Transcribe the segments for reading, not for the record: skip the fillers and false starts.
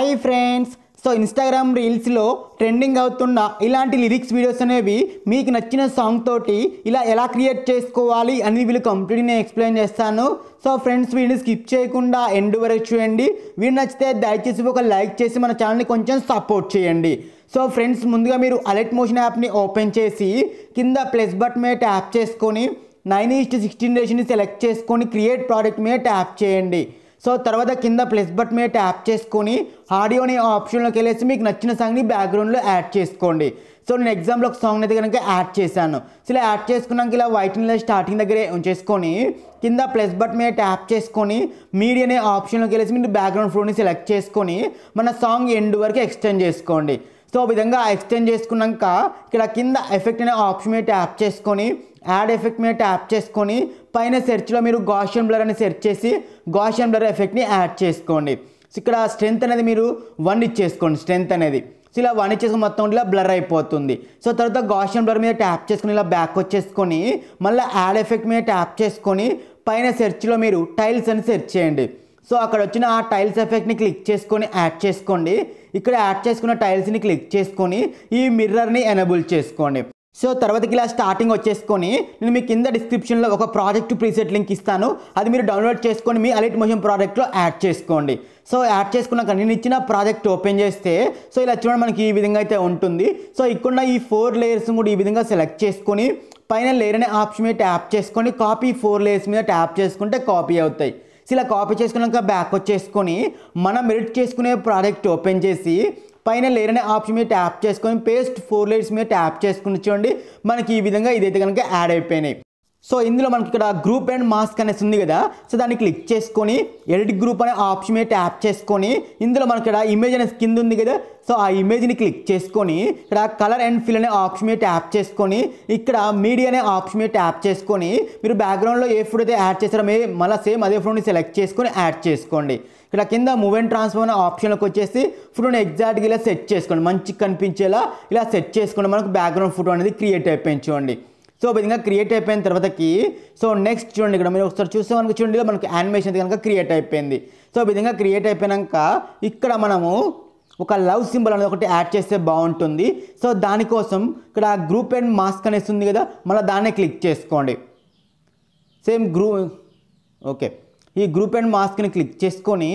Hi friends. So Instagram రీల్స్లో trending అవుతున్న ఇలాంటి లిరిక్స్ వీడియోస్ అనేవి మీకు నచ్చిన సాంగ్ తోటి ఇలా ఎలా క్రియేట్ చేసుకోవాలి అని వీళ్ళు కంప్లీట్గా నేను ఎక్స్ప్లెయిన్ చేస్తాను. సో ఫ్రెండ్స్, వీడియోని స్కిప్ చేయకుండా ఎండ్ వరకు చూడండి. వీడియో నచ్చితే దయచేసి ఒక లైక్ చేసి మన ఛానల్ని కొంచెం సపోర్ట్ చేయండి. సో ఫ్రెండ్స్, ముందుగా మీరు అలర్ట్ మోషన్ యాప్ని ఓపెన్ చేసి కింద ప్లస్ బటన్ మీద ట్యాప్ చేసుకొని 9:16 రేషియోని సెలెక్ట్ చేసుకొని క్రియేట్ ప్రోడక్ట్ మీద ట్యాప్ చేయండి. సో తర్వాత కింద ప్లస్ బటన్ మీద ట్యాప్ చేసుకొని ఆడియో అనే ఆప్షన్లోకి వెళ్ళేసి మీకు నచ్చిన సాంగ్ని బ్యాక్గ్రౌండ్లో యాడ్ చేసుకోండి. సో నేను ఎగ్జాంపుల్ ఒక సాంగ్ అయితే కనుక యాడ్ చేశాను. సో ఇలా యాడ్ చేసుకున్నాక ఇలా వైట్ స్టార్టింగ్ దగ్గరే ఉంచేసుకొని కింద ప్లస్ బటన్ మీద ట్యాప్ చేసుకొని మీడియా అనే ఆప్షన్లోకి వెళ్ళేసి మీరు బ్యాక్గ్రౌండ్ ఫ్లోని సెలెక్ట్ చేసుకొని మన సాంగ్ ఎండ్ వరకు ఎక్స్టెండ్ చేసుకోండి. సో ఆ విధంగా ఎక్స్టెండ్ చేసుకున్నాక ఇక్కడ కింద ఎఫెక్ట్ అనే ఆప్షన్ మీద ట్యాప్ చేసుకొని యాడ్ ఎఫెక్ట్ మీద ట్యాప్ చేసుకొని పైన సెర్చ్లో మీరు గాషియన్ బ్లర్ అని సెర్చ్ చేసి గాషియన్ బ్లర్ ఎఫెక్ట్ని యాడ్ చేసుకోండి. సో ఇక్కడ స్ట్రెంత్ అనేది మీరు 1 ఇచ్చేసుకోండి. స్ట్రెంత్ అనేది సో ఇలా 1 ఇచ్చేసుకుని మొత్తం ఇలా బ్లర్ అయిపోతుంది. సో తర్వాత గాషియన్ బ్లర్ మీద ట్యాప్ చేసుకొని ఇలా బ్యాక్ వచ్చేసుకొని మళ్ళీ యాడ్ ఎఫెక్ట్ మీద ట్యాప్ చేసుకొని పైన సెర్చ్లో మీరు టైల్స్ అని సెర్చ్ చేయండి. సో అక్కడ వచ్చిన ఆ టైల్స్ ఎఫెక్ట్ని క్లిక్ చేసుకొని యాడ్ చేసుకోండి. ఇక్కడ యాడ్ చేసుకున్న టైల్స్ని క్లిక్ చేసుకొని ఈ మిర్రర్ని ఎనేబుల్ చేసుకోండి. సో తర్వాతకి ఇలా స్టార్టింగ్ వచ్చేసుకొని నేను మీ కింద డిస్క్రిప్షన్లో ఒక ప్రాజెక్ట్ ప్రీసెట్ లింక్ ఇస్తాను. అది మీరు డౌన్లోడ్ చేసుకొని మీ అలర్ట్ మోషన్ ప్రాజెక్ట్లో యాడ్ చేసుకోండి. సో యాడ్ చేసుకున్నాక నేను ఇచ్చిన ప్రాజెక్ట్ ఓపెన్ చేస్తే సో ఇలా చూడండి మనకి ఈ విధంగా అయితే ఉంటుంది. సో ఇక్కడ ఈ 4 లేయర్స్ కూడా ఈ విధంగా సెలెక్ట్ చేసుకొని పైన లేయర్ అనే ఆప్షన్ మీద ట్యాప్ చేసుకొని కాపీ 4 లేయర్స్ మీద ట్యాప్ చేసుకుంటే కాపీ అవుతాయి. సో ఇలా కాపీ చేసుకున్నాక బ్యాక్ వచ్చేసుకొని మనం ఎడిట్ చేసుకునే ప్రాజెక్ట్ ఓపెన్ చేసి పైన లేయర్ అనే ఆప్షన్ మీద ట్యాప్ చేసుకొని పేస్ట్ 4 లేయర్స్ మీద ట్యాప్ చేసుకుని చూడండి మనకి ఈ విధంగా ఇదైతే కనుక యాడ్ అయిపోయినాయి. సో ఇందులో మనకి ఇక్కడ గ్రూప్ అండ్ మాస్క్ అనేసి ఉంది కదా. సో దాన్ని క్లిక్ చేసుకొని ఎడిట్ గ్రూప్ అనే ఆప్షన్ మీద ట్యాప్ చేసుకొని ఇందులో మనకి ఇక్కడ ఇమేజ్ అనేది కింద ఉంది కదా. సో ఆ ఇమేజ్ని క్లిక్ చేసుకొని ఇక్కడ కలర్ అండ్ ఫిల్ అనే ఆప్షన్ మీద ట్యాప్ చేసుకొని ఇక్కడ మీడియా అనే ఆప్షన్ మీద ట్యాప్ చేసుకొని మీరు బ్యాక్గ్రౌండ్లో ఏ ఫోటో అయితే యాడ్ చేస్తారో మళ్ళీ సేమ్ అదే ఫోటోని సెలెక్ట్ చేసుకొని యాడ్ చేసుకోండి. ఇక్కడ కింద మూవ్ అండ్ ట్రాన్స్ఫర్ అనే ఆప్షన్లోకి వచ్చేసి ఫోటోని ఎగ్జాక్ట్గా ఇలా సెట్ చేసుకోండి. మంచిగా కనిపించేలా ఇలా సెట్ చేసుకోండి. మనకు బ్యాక్గ్రౌండ్ ఫోటో అనేది క్రియేట్ అయిపోయింది చూడండి. సో విధంగా క్రియేట్ అయిపోయిన తర్వాతకి సో నెక్స్ట్ చూడండి ఇక్కడ మీరు ఒకసారి చూస్తే మనకు చూడండి మనకి యానిమేషన్ అయితే కనుక క్రియేట్ అయిపోయింది. సో విధంగా క్రియేట్ అయిపోయాక ఇక్కడ మనము ఒక లవ్ సింబల్ అనేది ఒకటి యాడ్ చేస్తే బాగుంటుంది. సో దానికోసం ఇక్కడ గ్రూప్ అండ్ మాస్క్ అనేసి ఉంది కదా, మళ్ళీ దాన్నే క్లిక్ చేసుకోండి. సేమ్ ఓకే, ఈ గ్రూప్ అండ్ మాస్క్ని క్లిక్ చేసుకొని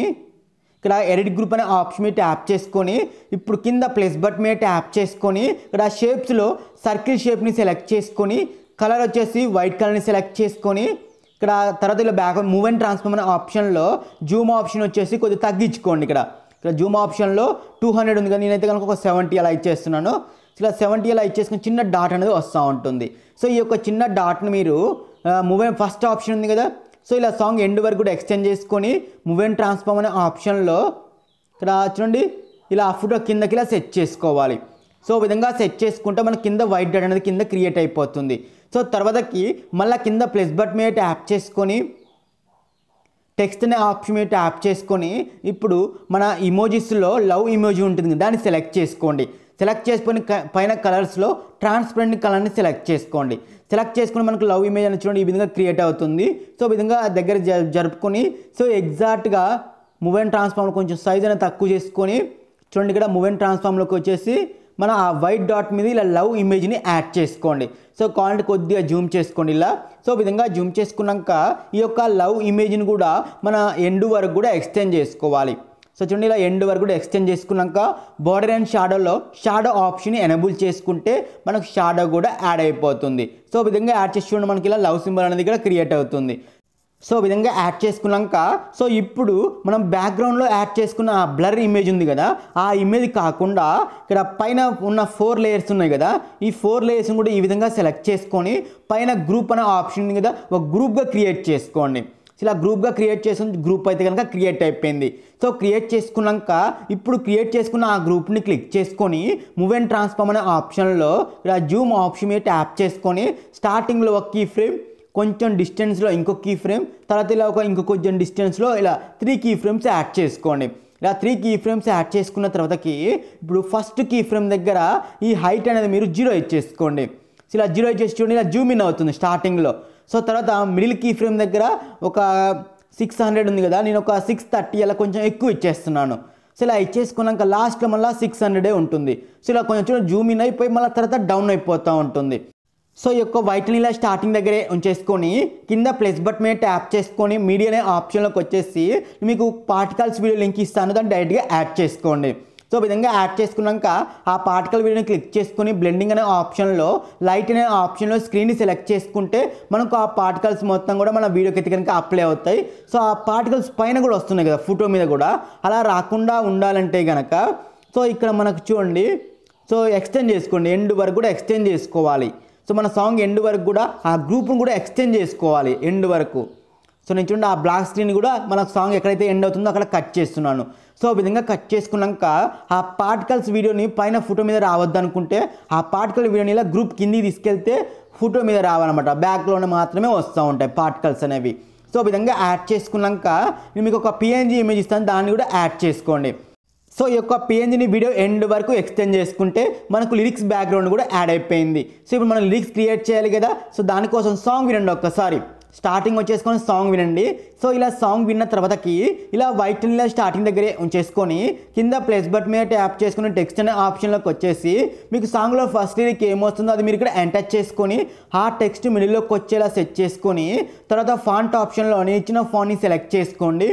ఇక్కడ ఎడిట్ గ్రూప్ అనే ఆప్షన్ మీద ట్యాప్ చేసుకొని ఇప్పుడు కింద ప్లస్ బటన్ మీద ట్యాప్ చేసుకొని ఇక్కడ షేప్స్లో సర్కిల్ షేప్ని సెలెక్ట్ చేసుకొని కలర్ వచ్చేసి వైట్ కలర్ని సెలెక్ట్ చేసుకొని ఇక్కడ తర్వాత ఇలా బ్యాక్ మూవ్ అండ్ ట్రాన్స్ఫార్మ్ అనే ఆప్షన్లో జూమ్ ఆప్షన్ వచ్చేసి కొద్దిగా తగ్గించుకోండి. ఇక్కడ జూమ్ ఆప్షన్లో 200 ఉంది కదా, నేనైతే కనుక ఒక 70 అలా ఇచ్చేస్తున్నాను. ఇలా 70 అలా ఇచ్చేసుకుని చిన్న డాట్ అనేది వస్తూ ఉంటుంది. సో ఈ యొక్క చిన్న డాట్ని మీరు మూవ్ అండ్ ఫస్ట్ ఆప్షన్ ఉంది కదా, సో ఇలా సాంగ్ ఎండ్ వరకు కూడా ఎక్స్టెండ్ చేసుకొని మూవ్ అండ్ ట్రాన్స్ఫార్మ్ అనే ఆప్షన్లో ఇక్కడ చూడండి ఇలా ఆ ఫోటో కిందకి ఇలా సెట్ చేసుకోవాలి. సో విధంగా సెట్ చేసుకుంటే మనకి కింద వైట్ డాట్ అనేది కింద క్రియేట్ అయిపోతుంది. సో తర్వాతకి మళ్ళీ కింద ప్లస్ బటన్ మీద ట్యాప్ చేసుకొని టెక్స్ట్ అనే ఆప్షన్ మీద ట్యాప్ చేసుకొని ఇప్పుడు మన ఇమోజీస్లో లవ్ ఇమోజీ ఉంటుంది, దాన్ని సెలెక్ట్ చేసుకోండి. సెలెక్ట్ చేసుకొని పైన కలర్స్లో ట్రాన్స్పరెంట్ కలర్ని సెలెక్ట్ చేసుకోండి. సెలెక్ట్ చేసుకుని మనకు లవ్ ఇమేజ్ అని చూడండి ఈ విధంగా క్రియేట్ అవుతుంది. సో ఈ విధంగా దగ్గర జరుపుకొని సో ఎగ్జాక్ట్గా మూవ్ అండ్ ట్రాన్స్ఫార్మ్లో కొంచెం సైజ్ అనేది తక్కువ చేసుకొని చూడండి ఇక్కడ మూవ్ అండ్ ట్రాన్స్ఫార్మ్లోకి వచ్చేసి మన ఆ వైట్ డాట్ మీద ఇలా లవ్ ఇమేజ్ని యాడ్ చేసుకోండి. సో క్వాలిటీ కొద్దిగా జూమ్ చేసుకోండి ఇలా. సో ఈ విధంగా జూమ్ చేసుకున్నాక ఈ యొక్క లవ్ ఇమేజ్ని కూడా మన ఎండ్ వరకు కూడా ఎక్స్టెండ్ చేసుకోవాలి. సో చూడండి ఇలా ఎండ్ వరకు కూడా ఎక్స్టెండ్ చేసుకున్నాక బార్డర్ అండ్ షాడోలో షాడో ఆప్షన్ ఎనేబుల్ చేసుకుంటే మనకు షాడో కూడా యాడ్ అయిపోతుంది. సో ఈ విధంగా యాడ్ చేసి చూడండి మనకి ఇలా లవ్ సింబల్ అనేది కూడా క్రియేట్ అవుతుంది. సో ఈ విధంగా యాడ్ చేసుకున్నాక సో ఇప్పుడు మనం బ్యాక్గ్రౌండ్లో యాడ్ చేసుకున్న ఆ బ్లర్ ఇమేజ్ ఉంది కదా, ఆ ఇమేజ్ కాకుండా ఇక్కడ పైన ఉన్న 4 లేయర్స్ ఉన్నాయి కదా, ఈ 4 లేయర్స్ కూడా ఈ విధంగా సెలెక్ట్ చేసుకొని పైన గ్రూప్ అనే ఆప్షన్ ఉంది కదా, ఒక గ్రూప్గా క్రియేట్ చేసుకోండి. ఇలా గ్రూప్గా క్రియేట్ చేసుకుని గ్రూప్ అయితే కనుక క్రియేట్ అయిపోయింది. సో క్రియేట్ చేసుకున్నాక ఇప్పుడు క్రియేట్ చేసుకున్న ఆ గ్రూప్ని క్లిక్ చేసుకొని మూవ్ అండ్ ట్రాన్స్ఫార్మ్ అనే ఆప్షన్లో ఇలా జూమ్ ఆప్షన్ మీద ట్యాప్ చేసుకొని స్టార్టింగ్లో ఒక కీ ఫ్రేమ్, కొంచెం డిస్టెన్స్లో ఇంకొక కీ ఫ్రేమ్, తర్వాత ఇలా ఇంకొక కొంచెం డిస్టెన్స్లో ఇలా 3 కీ ఫ్రేమ్స్ యాడ్ చేసుకోండి. ఇలా 3 కీ ఫ్రేమ్స్ యాడ్ చేసుకున్న తర్వాతకి ఇప్పుడు ఫస్ట్ కీ ఫ్రేమ్ దగ్గర ఈ హైట్ అనేది మీరు 0 ఇచ్చేసుకోండి. ఇలా 0 ఇచ్చేసి చూడండి ఇలా జూమ్ ఇన్ అవుతుంది స్టార్టింగ్లో. సో తర్వాత మిడిల్ కీ ఫ్రేమ్ దగ్గర ఒక 600 ఉంది కదా, నేను ఒక 630 అలా కొంచెం ఎక్కువ ఇచ్చేస్తున్నాను. సో ఇలా ఇచ్చేసుకున్నాక లాస్ట్లో మళ్ళీ 600 ఉంటుంది. సో ఇలా కొంచెం జూమ్ ఇన్ అయిపోయి మళ్ళీ తర్వాత డౌన్ అయిపోతూ ఉంటుంది. సో ఈ యొక్క వైట్ని ఇలా స్టార్టింగ్ దగ్గరే ఉంచేసుకొని కింద ప్లస్ బటన్ మీద ట్యాప్ చేసుకొని మీడియా అనే ఆప్షన్లోకి వచ్చేసి మీకు పార్టికల్స్ వీడియో లింక్ ఇస్తాను, దాన్ని డైరెక్ట్గా యాడ్ చేసుకోండి. సో ఈ విధంగా యాడ్ చేసుకున్నాక ఆ పార్టికల్ వీడియోని క్లిక్ చేసుకొని బ్లెండింగ్ అనే ఆప్షన్లో లైట్ అనే ఆప్షన్లో స్క్రీన్ని సెలెక్ట్ చేసుకుంటే మనకు ఆ పార్టికల్స్ మొత్తం కూడా మన వీడియోకి అయితే కనుక అప్లై అవుతాయి. సో ఆ పార్టికల్స్ పైన కూడా వస్తున్నాయి కదా ఫోటో మీద కూడా, అలా రాకుండా ఉండాలంటే కనుక సో ఇక్కడ మనకు చూడండి, సో ఎక్స్టెండ్ చేసుకోండి, ఎండ్ వరకు కూడా ఎక్స్టెండ్ చేసుకోవాలి. సో మన సాంగ్ ఎండ్ వరకు కూడా ఆ గ్రూప్ను కూడా ఎక్స్టెండ్ చేసుకోవాలి ఎండ్ వరకు. సో నేను చూడండి ఆ బ్లాక్ స్క్రీన్ కూడా మన సాంగ్ ఎక్కడైతే ఎండ్ అవుతుందో అక్కడ కట్ చేస్తున్నాను. సో ఆ విధంగా కట్ చేసుకున్నాక ఆ పార్టికల్స్ వీడియోని పైన ఫోటో మీద రావద్దు అనుకుంటే ఆ పార్టికల్ వీడియోని ఇలా గ్రూప్ కిందికి తీసుకెళ్తే ఫోటో మీద రావాలన్నమాట, బ్యాక్లోనే మాత్రమే వస్తూ ఉంటాయి పార్టికల్స్ అనేవి. సో ఆ విధంగా యాడ్ చేసుకున్నాక నేను మీకు ఒక PNG ఇమేజ్ ఇస్తాను, దాన్ని కూడా యాడ్ చేసుకోండి. సో ఈ యొక్క PNGని వీడియో ఎండ్ వరకు ఎక్స్టెండ్ చేసుకుంటే మనకు లిరిక్స్ బ్యాక్గ్రౌండ్ కూడా యాడ్ అయిపోయింది. సో ఇప్పుడు మనం లిరిక్స్ క్రియేట్ చేయాలి కదా, సో దానికోసం సాంగ్ వినండి ఒక్కసారి, స్టార్టింగ్ వచ్చేసుకొని సాంగ్ వినండి. సో ఇలా సాంగ్ విన్న తర్వాతకి ఇలా వైట్ ఇలా స్టార్టింగ్ దగ్గరే ఉంచేసుకొని కింద ప్లస్ బటన్ మీద ట్యాప్ చేసుకుని టెక్స్ట్ అనే ఆప్షన్లోకి వచ్చేసి మీకు సాంగ్లో ఫస్ట్ లిరిక్ ఏమొస్తుందో అది మీరు ఇక్కడ ఎంటర్ చేసుకొని ఆ టెక్స్ట్ మిడిల్లోకి వచ్చేలా సెట్ చేసుకొని తర్వాత ఫాంట్ ఆప్షన్లోని ఇచ్చిన ఫాంట్ని సెలెక్ట్ చేసుకోండి.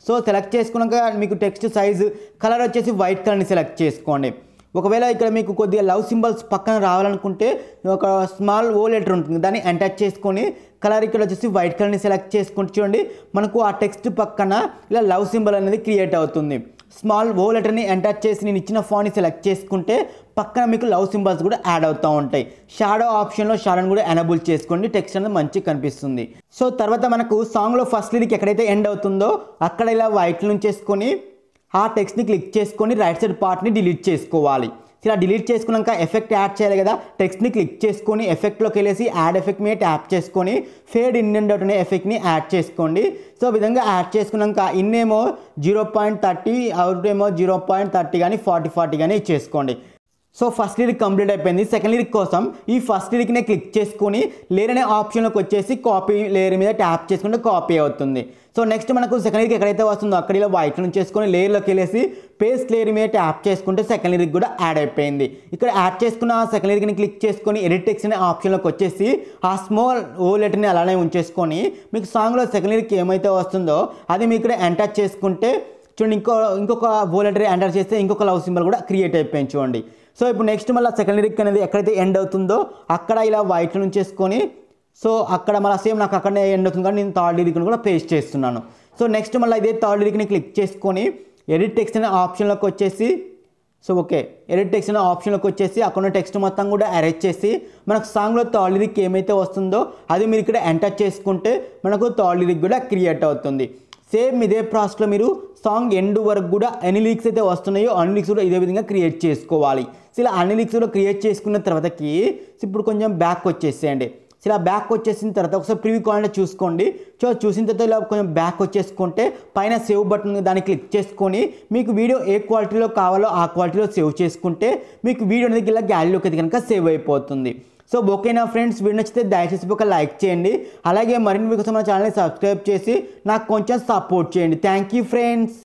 సో సెలెక్ట్ చేసుకున్నాక మీకు టెక్స్ట్ సైజు కలర్ వచ్చేసి వైట్ కలర్ని సెలెక్ట్ చేసుకోండి. ఒకవేళ ఇక్కడ మీకు కొద్దిగా లవ్ సింబల్స్ పక్కన రావాలనుకుంటే ఒక స్మాల్ ఓ లెటర్ ఉంటుంది, దాన్ని ఎంటర్ చేసుకొని కలర్ ఇక్కడ వచ్చేసి వైట్ కలర్ని సెలెక్ట్ చేసుకుంటే చూడండి మనకు ఆ టెక్స్ట్ పక్కన ఇలా లవ్ సింబల్ అనేది క్రియేట్ అవుతుంది. స్మాల్ ఓ లెటర్ని ఎంటర్ చేసి నేను ఇచ్చిన ఫాంట్ని సెలెక్ట్ చేసుకుంటే పక్కన మీకు లవ్ సింబల్స్ కూడా యాడ్ అవుతూ ఉంటాయి. షాడో ఆప్షన్లో షాడోని కూడా ఎనేబుల్ చేసుకోండి, టెక్స్ట్ అనేది మంచిగా కనిపిస్తుంది. సో తర్వాత మనకు సాంగ్లో ఫస్ట్ లిరిక్ ఎక్కడైతే ఎండ్ అవుతుందో అక్కడ ఇలా వైట్ ఉంచేసుకొని ఆ టెక్స్ట్ని క్లిక్ చేసుకొని రైట్ సైడ్ పార్ట్ని డిలీట్ చేసుకోవాలి. ఇలా డిలీట్ చేసుకున్నాక ఎఫెక్ట్ యాడ్ చేయాలి కదా, టెక్స్ట్ని క్లిక్ చేసుకొని ఎఫెక్ట్లోకి వెళ్ళేసి యాడ్ ఎఫెక్ట్ మీద ట్యాప్ చేసుకొని ఫేడ్ ఇన్ అండ్ అవుట్ అనే ఎఫెక్ట్ని యాడ్ చేసుకోండి. సో ఈ విధంగా యాడ్ చేసుకున్నాక ఇన్ ఏమో 0.30, అవుట్ ఏమో 0.30 కానీ 40 కానీ ఇచ్చేసుకోండి. సో ఫస్ట్ లిరిక్ కంప్లీట్ అయిపోయింది. సెకండ్ లిరిక్ కోసం ఈ ఫస్ట్ లిరిక్నే క్లిక్ చేసుకొని లేయర్ అనే ఆప్షన్లోకి వచ్చేసి కాపీ లేయర్ మీద ట్యాప్ చేసుకుంటే కాపీ అవుతుంది. సో నెక్స్ట్ మనకు సెకండ్ లిరిక్ ఎక్కడైతే వస్తుందో అక్కడ ఇలా వైట్ నుంచి చేసుకొని లేయర్లోకి వెళ్ళేసి పేస్ట్ లేయర్ మీద ట్యాప్ చేసుకుంటే సెకండ్ లిరిక్ కూడా యాడ్ అయిపోయింది. ఇక్కడ యాడ్ చేసుకున్న ఆ సెకండ్ లిరిక్ని క్లిక్ చేసుకొని ఎడిట్ టెక్స్ట్ అనే ఆప్షన్లోకి వచ్చేసి ఆ స్మాల్ ఓ లెటర్ని అలానే ఉంచేసుకొని మీకు సాంగ్లో సెకండ్ లిరిక్ ఏమైతే వస్తుందో అది మీకు ఇక్కడ ఎంటర్ చేసుకుంటే చూడండి ఇంకొక ఓ లెటర్ ఎంటర్ చేస్తే ఇంకొక లవ్ సింబల్ కూడా క్రియేట్ అయిపోయింది చూడండి. సో ఇప్పుడు నెక్స్ట్ మళ్ళీ సెకండ్ లిరిక్ అనేది ఎక్కడైతే ఎండ్ అవుతుందో అక్కడ ఇలా వైట్ ఉంచేసుకొని సో అక్కడ మళ్ళీ సేమ్ నాకు అక్కడనే ఎండ్ అవుతుంది కానీ నేను థర్డ్ లిరిక్ని కూడా పేస్ట్ చేస్తున్నాను. సో నెక్స్ట్ మళ్ళీ ఇదే థర్డ్ లిరిక్ని క్లిక్ చేసుకొని ఎడిట్ టెక్స్ట్ అనే ఆప్షన్లోకి వచ్చేసి సో ఓకే ఎడిట్ టెక్స్ట్ అనే ఆప్షన్లోకి వచ్చేసి అక్కడ టెక్స్ట్ మొత్తం కూడా అరేంజ్ చేసి మనకు సాంగ్లో థర్డ్ లిరిక్ ఏమైతే వస్తుందో అది మీరు ఇక్కడ ఎంటర్ చేసుకుంటే మనకు థర్డ్ లిరిక్ కూడా క్రియేట్ అవుతుంది. సేమ్ ఇదే ప్రాసెస్లో మీరు సాంగ్ ఎండ్ వరకు కూడా ఎన్ని లిరిక్స్ అయితే వస్తున్నాయో అన్ని లిరిక్స్ కూడా ఇదే విధంగా క్రియేట్ చేసుకోవాలి. సో ఇలా అన్ని లిరిక్స్ కూడా క్రియేట్ చేసుకున్న తర్వాతకి ఇప్పుడు కొంచెం బ్యాక్ వచ్చేసేయండి. సో ఇలా బ్యాక్ వచ్చేసిన తర్వాత ఒకసారి ప్రివ్యూ కావాలంటే చూసుకోండి. సో చూసిన తర్వాత ఇలా కొంచెం బ్యాక్ వచ్చేసుకుంటే పైన సేవ్ బటన్ దాన్ని క్లిక్ చేసుకొని మీకు వీడియో ఏ క్వాలిటీలో కావాలో ఆ క్వాలిటీలో సేవ్ చేసుకుంటే మీకు వీడియో అనేది ఇలా గ్యాలరీలోకి అయితే కనుక సేవ్ అయిపోతుంది. సో ఓకేనా ఫ్రెండ్స్, వీడియో నచ్చితే దయచేసి ఒక లైక్ చేయండి, అలాగే మరిన్ని వీడియోస్ మన ఛానల్ని సబ్స్క్రైబ్ చేసి నాకు కొంచెం సపోర్ట్ చేయండి. Thank you friends.